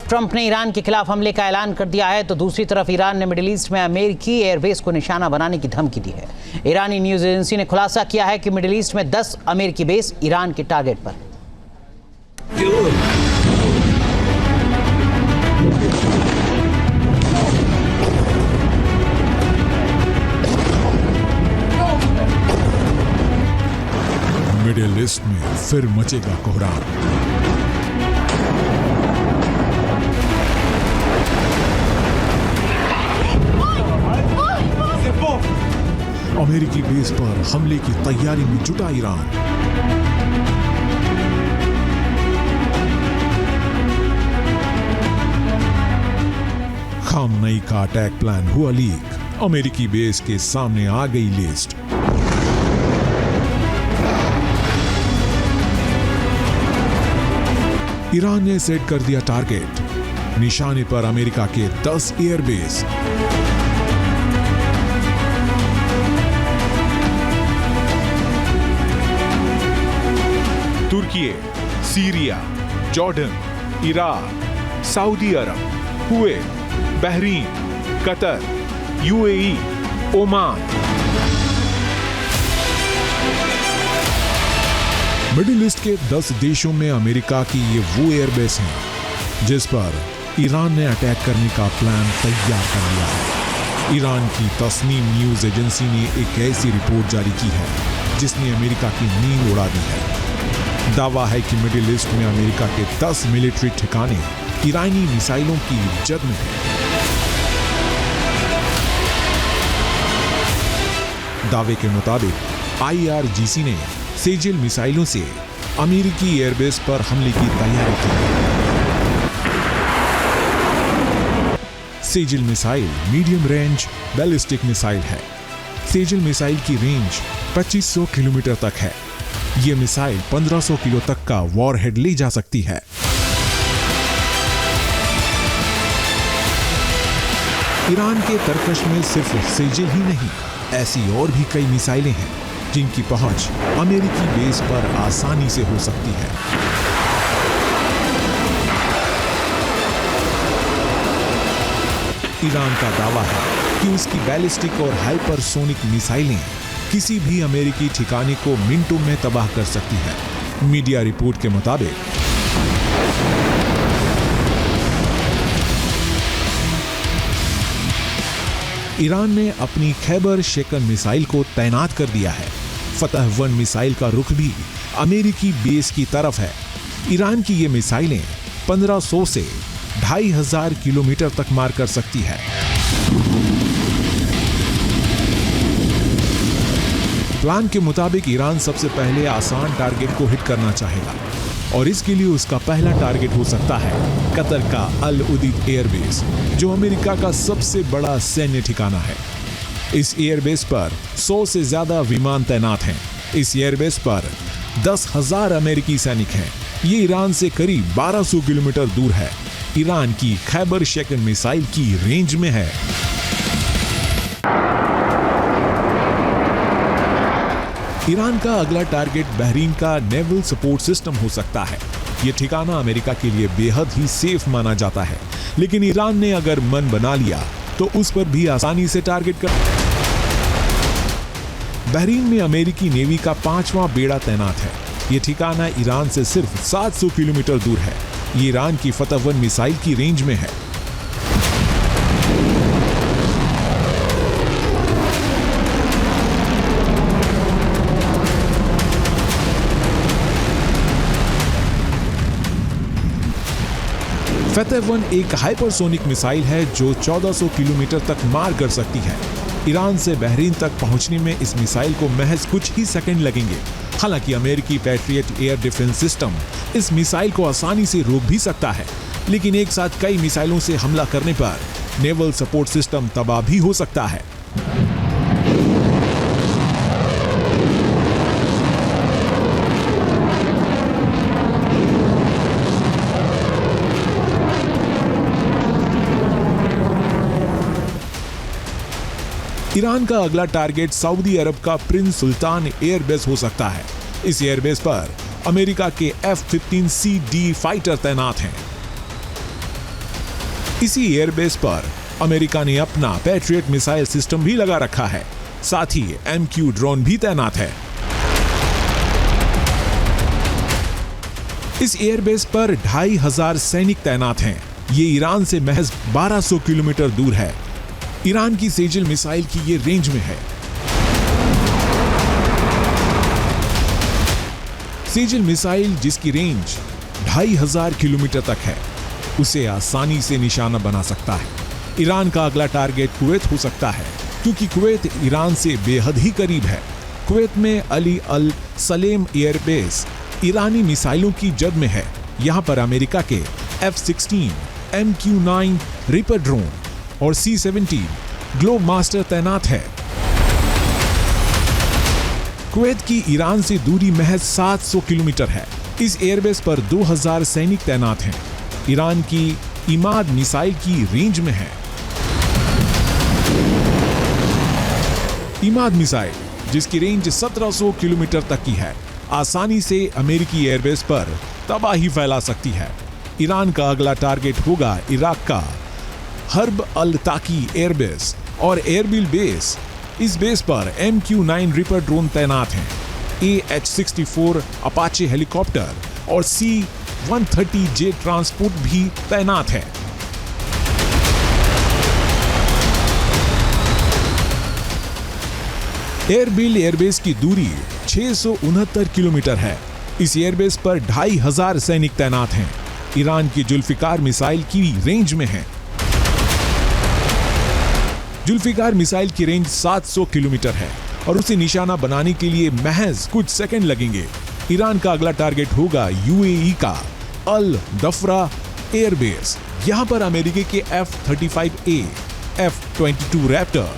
Trump ने Iran के खिलाफ हमले का ऐलान कर दिया है तो दूसरी तरफ ईरान ने मिडिल ईस्ट में अमेरिकी एयरबेस को निशाना बनाने की धमकी दी है। ईरानी न्यूज एजेंसी ने खुलासा किया है कि मिडिल ईस्ट में 10 अमेरिकी बेस ईरान के टारगेट पर। मिडिल ईस्ट में फिर मचेगा कोहराम। अमेरिकी बेस पर हमले की तैयारी में जुटा ईरान। खामनेई का अटैक प्लान हुआ लीक। अमेरिकी बेस के सामने आ गई लिस्ट। ईरान ने सेट कर दिया टारगेट, निशाने पर अमेरिका के 10 एयरबेस। तुर्की, सीरिया, जॉर्डन, इराक, सऊदी अरब, Kuwait, Bahrain, Qatar, UAE, Oman. Middle East के 10 देशों में अमेरिका की ये वो एयरबेस हैं जिस पर ईरान ने अटैक करने का प्लान तैयार कर लिया है। ईरान की तस्नीम न्यूज एजेंसी ने एक ऐसी रिपोर्ट जारी की है जिसने अमेरिका की नींद उड़ा दी है। दावा है कि मिडिल ईस्ट में अमेरिका के 10 मिलिट्री ठिकाने ईरानी मिसाइलों की जद में हैं। दावे के मुताबिक IRGC ने सेजिल मिसाइलों से अमेरिकी एयरबेस पर हमले की तैयारी की। Sejjil missile medium range ballistic missile है। सेजिल मिसाइल की रेंज 2500 किलोमीटर तक है। यह मिसाइल 1500 किलो तक का वॉरहेड ले जा सकती है। ईरान के तरकश में सिर्फ सेजिल ही नहीं, ऐसी और भी कई मिसाइलें हैं जिनकी पहुंच अमेरिकी बेस पर आसानी से हो सकती है। ईरान का दावा है कि उसकी बैलिस्टिक और हाइपरसोनिक मिसाइलें किसी भी अमेरिकी ठिकाने को मिनटों में तबाह कर सकती है। मीडिया रिपोर्ट के मुताबिक ईरान ने अपनी खैबर शेकन मिसाइल को तैनात कर दिया है। फतह 1 मिसाइल का रुख भी अमेरिकी बेस की तरफ है। ईरान की ये मिसाइलें 1500 से 2500 किलोमीटर तक मार कर सकती है। प्लान के मुताबिक ईरान सबसे पहले आसान टारगेट को हिट करना चाहेगा और इसके लिए उसका पहला टारगेट हो सकता है कतर का अल उदीद एयरबेस, जो अमेरिका का सबसे बड़ा सैन्य ठिकाना है। इस एयरबेस पर 100 से ज्यादा विमान तैनात हैं। इस एयरबेस पर 10,000 अमेरिकी सैनिक हैं। ये ईरान से करीब 1200 किलोमीटर दूर है। ईरान की खैबर शेकन मिसाइल की रेंज में है। ईरान का अगला टारगेट बहरीन का नेवल सपोर्ट सिस्टम हो सकता है। यह ठिकाना अमेरिका के लिए बेहद ही सेफ माना जाता है, लेकिन ईरान ने अगर मन बना लिया तो उस पर भी आसानी से टारगेट कर। बहरीन में अमेरिकी नेवी का 5वां बेड़ा तैनात है। यह ठिकाना ईरान से सिर्फ 700 किलोमीटर दूर है। ये ईरान की फतह 1 मिसाइल की रेंज में है। फतह 1 एक हाइपरसोनिक मिसाइल है जो 1400 किलोमीटर तक मार कर सकती है। ईरान से बहरीन तक पहुंचने में इस मिसाइल को महज कुछ ही सेकंड लगेंगे। हालांकि अमेरिकी पैट्रियट एयर डिफेंस सिस्टम इस मिसाइल को आसानी से रोक भी सकता है, लेकिन एक साथ कई मिसाइलों से हमला करने पर नेवल सपोर्ट सिस्टम तबाह भी हो सकता है। ईरान का अगला टारगेट सऊदी अरब का प्रिंस सुल्तान एयरबेस हो सकता है। इस एयरबेस पर अमेरिका के F-15C/D फाइटर तैनात हैं। इसी एयरबेस पर अमेरिका ने अपना पैट्रियट मिसाइल सिस्टम भी लगा रखा है। साथ ही MQ ड्रोन भी तैनात है। इस एयरबेस पर 2500 सैनिक तैनात हैं। ये ईरान से महज 1200 किलोमीटर दूर है। ईरान की सेजल मिसाइल की ये रेंज में है। सेजल मिसाइल जिसकी रेंज 2500 किलोमीटर तक है, उसे आसानी से निशाना बना सकता है। ईरान का अगला टारगेट कुवैत हो सकता है, क्योंकि कुवैत ईरान से बेहद ही करीब है। कुवैत में अली अल सलेम एयरबेस ईरानी मिसाइलों की जद में है। यहाँ पर अमेरिका के F-16, MQ-9 रिपर ड्रोन और C-17 ग्लोब मास्टर तैनात है। कुवैत की ईरान से दूरी महज 700 किलोमीटर है। इस एयरबेस पर 2000 सैनिक तैनात हैं। ईरान की इमाद मिसाइल की रेंज में है। इमाद मिसाइल जिसकी रेंज 1700 किलोमीटर तक की है, आसानी से अमेरिकी एयरबेस पर तबाही फैला सकती है। ईरान का अगला टारगेट होगा इराक का हर्ब अल ताकी एयरबेस और एयरबिल बेस। इस बेस पर MQ-9 रिपर ड्रोन तैनात हैं। AH-64 अपाचे हेलीकॉप्टर और C-130J ट्रांसपोर्ट भी तैनात है। एयरबिल एयरबेस की दूरी 669 किलोमीटर है। इस एयरबेस पर 2500 सैनिक तैनात हैं। ईरान की जुल्फिकार मिसाइल की रेंज में है। जुल्फिकार मिसाइल की रेंज 700 किलोमीटर है और उसे निशाना बनाने के लिए महज कुछ सेकंड लगेंगे। ईरान का अगला टारगेट होगा UAE का अल दफरा एयरबेस। यहां पर अमेरिका के F-35A, F-22 Raptor,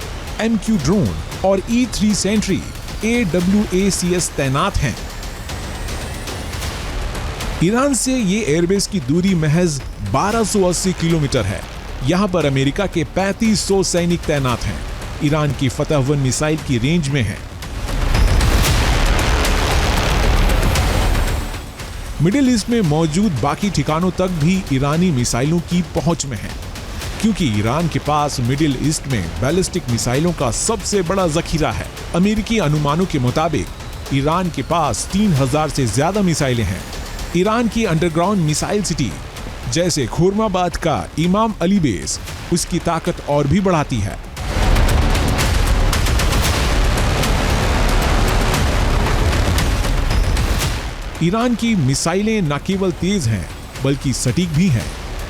MQ drone और E-3 सेंट्री AWACS तैनात हैं। ईरान से ये एयरबेस की दूरी महज 1280 किलोमीटर है। यहां पर अमेरिका के 3500 सैनिक तैनात हैं। ईरान की फतह 1 मिसाइल की रेंज में है। मिडिल ईस्ट में मौजूद बाकी ठिकानों तक भी ईरानी मिसाइलों की पहुंच में है, क्योंकि ईरान के पास मिडिल ईस्ट में बैलिस्टिक मिसाइलों का सबसे बड़ा जखीरा है। अमेरिकी अनुमानों के मुताबिक ईरान के पास 3000 से ज्यादा मिसाइलें हैं। ईरान की अंडरग्राउंड मिसाइल सिटी जैसे खुर्माबाद का इमाम अली बेस उसकी ताकत और भी बढ़ाती है। ईरान की मिसाइलें न केवल तेज हैं बल्कि सटीक भी हैं।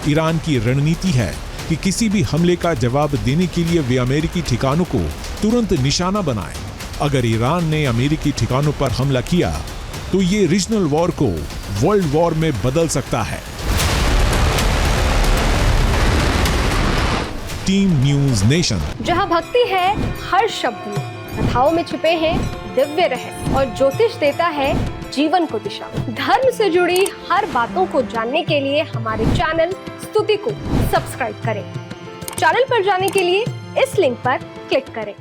ईरान की रणनीति है कि किसी भी हमले का जवाब देने के लिए वे अमेरिकी ठिकानों को तुरंत निशाना बनाएं। अगर ईरान ने अमेरिकी ठिकानों पर हमला किया तो ये रीजनल वॉर को वर्ल्ड वॉर में बदल सकता है। Team news nation. जहां भक्ति है हर शब्द में, कथाओं में छिपे हैं दिव्य रहस्य और ज्योतिष देता है जीवन को दिशा। धर्म से जुड़ी हर बातों को जानने के लिए हमारे चैनल स्तुति को सब्सक्राइब करें। चैनल पर जाने के लिए इस लिंक पर क्लिक करें।